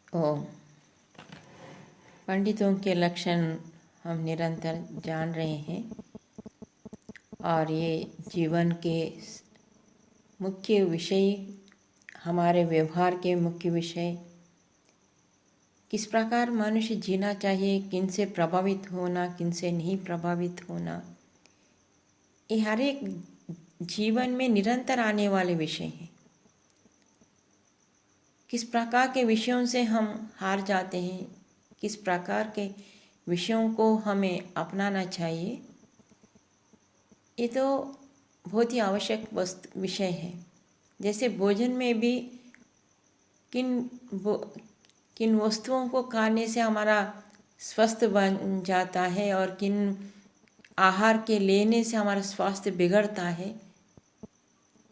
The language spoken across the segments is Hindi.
ओम। पंडितों के लक्षण हम निरंतर जान रहे हैं और ये जीवन के मुख्य विषय, हमारे व्यवहार के मुख्य विषय, किस प्रकार मनुष्य जीना चाहिए, किन से प्रभावित होना, किन से नहीं प्रभावित होना, ये हर एक जीवन में निरंतर आने वाले विषय हैं। किस प्रकार के विषयों से हम हार जाते हैं, किस प्रकार के विषयों को हमें अपनाना चाहिए, ये तो बहुत ही आवश्यक विषय है। जैसे भोजन में भी किन वस्तुओं को खाने से हमारा स्वस्थ बन जाता है और किन आहार के लेने से हमारा स्वास्थ्य बिगड़ता है।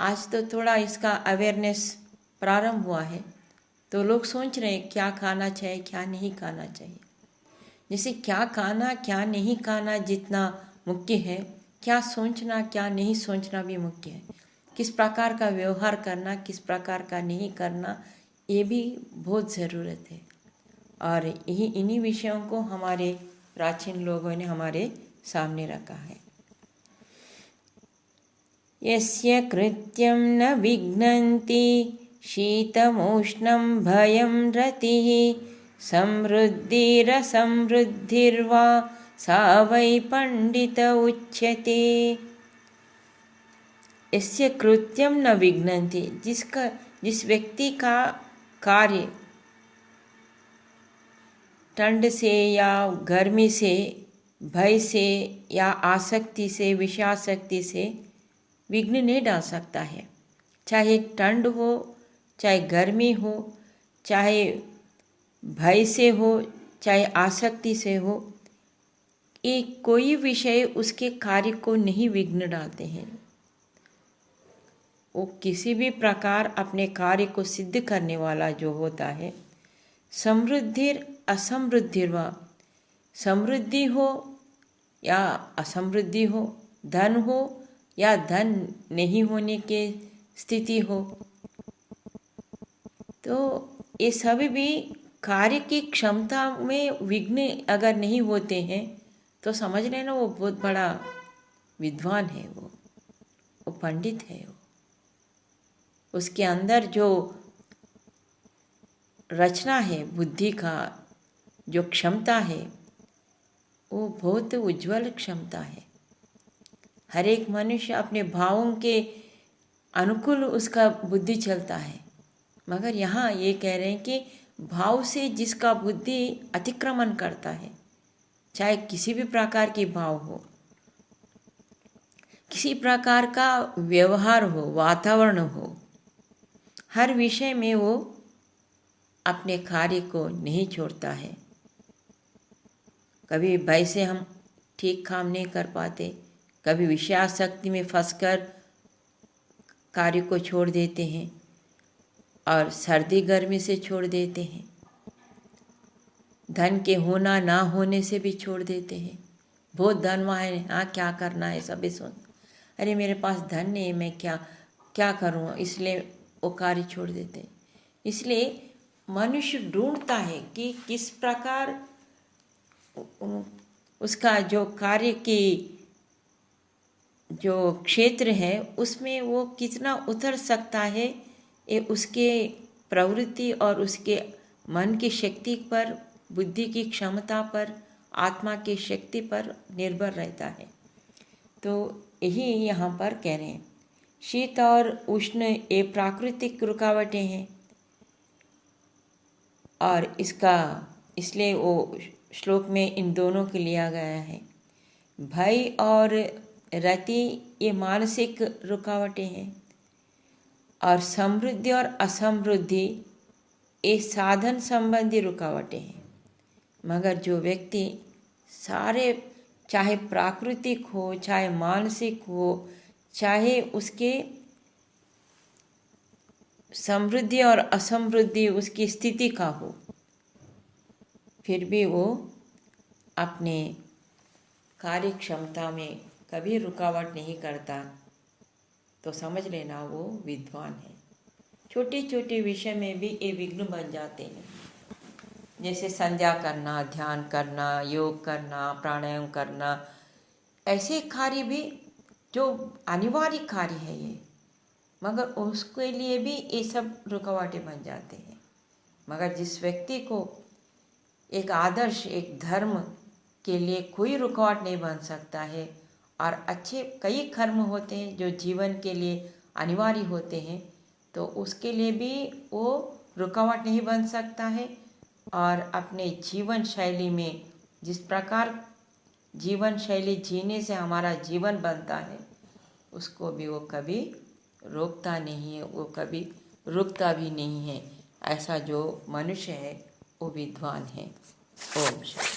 आज तो थोड़ा इसका अवेयरनेस प्रारंभ हुआ है, तो लोग सोच रहे हैं क्या खाना चाहिए, क्या नहीं खाना चाहिए। जैसे क्या खाना क्या नहीं खाना जितना मुख्य है, क्या सोचना क्या नहीं सोचना भी मुख्य है। किस प्रकार का व्यवहार करना, किस प्रकार का नहीं करना, ये भी बहुत ज़रूरत है। और इन्हीं विषयों को हमारे प्राचीन लोगों ने हमारे सामने रखा है। यस्य कृत्यं न विघ्नन्ति शीतमोष्णं भयं रतिः समृद्धिरसमृद्धिर्वा सा वै पंडित उच्यते। यस्य कृत्यं न विघ्नन्ति, जिस व्यक्ति का कार्य ठंड से या गर्मी से, भय से या आसक्ति से, विषयासक्ति से विघ्न नहीं डाल सकता है। चाहे ठंड हो, चाहे गर्मी हो, चाहे भय से हो, चाहे आसक्ति से हो, ये कोई विषय उसके कार्य को नहीं विघ्न डालते हैं। वो किसी भी प्रकार अपने कार्य को सिद्ध करने वाला जो होता है। समृद्धिर असमृद्धिर्वा, समृद्धि हो या असमृद्धि हो, धन हो या धन नहीं होने के स्थिति हो, तो ये सभी भी कार्य की क्षमता में विघ्न अगर नहीं होते हैं तो समझ लेना वो बहुत बड़ा विद्वान है, वो पंडित है। उसके अंदर जो रचना है, बुद्धि का जो क्षमता है, वो बहुत उज्जवल क्षमता है। हर एक मनुष्य अपने भावों के अनुकूल उसका बुद्धि चलता है, मगर यहाँ ये कह रहे हैं कि भाव से जिसका बुद्धि अतिक्रमण करता है, चाहे किसी भी प्रकार की भाव हो, किसी प्रकार का व्यवहार हो, वातावरण हो, हर विषय में वो अपने कार्य को नहीं छोड़ता है। कभी भय से हम ठीक काम नहीं कर पाते, कभी विषयासक्ति में फंसकर कार्य को छोड़ देते हैं और सर्दी गर्मी से छोड़ देते हैं, धन के होना ना होने से भी छोड़ देते हैं। बहुत धन वहाँ है, हाँ क्या करना है, सभी सुन, अरे मेरे पास धन नहीं, मैं क्या करूँ, इसलिए वो कार्य छोड़ देते हैं। इसलिए मनुष्य ढूंढता है कि किस प्रकार उसका जो कार्य की जो क्षेत्र है उसमें वो कितना उतर सकता है। ये उसके प्रवृत्ति और उसके मन की शक्ति पर, बुद्धि की क्षमता पर, आत्मा की शक्ति पर निर्भर रहता है। तो यही यहाँ पर कह रहे हैं, शीत और उष्ण ये प्राकृतिक रुकावटें हैं और इसलिए वो श्लोक में इन दोनों को लिया गया है। भय और रति ये मानसिक रुकावटें हैं और समृद्धि और असमृद्धि ये साधन संबंधी रुकावटें हैं। मगर जो व्यक्ति सारे, चाहे प्राकृतिक हो, चाहे मानसिक हो, चाहे उसके समृद्धि और असमृद्धि उसकी स्थिति का हो, फिर भी वो अपने कार्य क्षमता में कभी रुकावट नहीं करता, तो समझ लेना वो विद्वान है। छोटे छोटे विषय में भी ये विघ्न बन जाते हैं। जैसे संध्या करना, ध्यान करना, योग करना, प्राणायाम करना, ऐसे कार्य भी जो अनिवार्य कार्य है ये, मगर उसके लिए भी ये सब रुकावटें बन जाते हैं। मगर जिस व्यक्ति को एक आदर्श, एक धर्म के लिए कोई रुकावट नहीं बन सकता है, और अच्छे कई कर्म होते हैं जो जीवन के लिए अनिवार्य होते हैं, तो उसके लिए भी वो रुकावट नहीं बन सकता है। और अपने जीवन शैली में जिस प्रकार जीवन शैली जीने से हमारा जीवन बनता है, उसको भी वो कभी रोकता नहीं है, वो कभी रुकता भी नहीं है। ऐसा जो मनुष्य है वो विद्वान है। ओम शांति।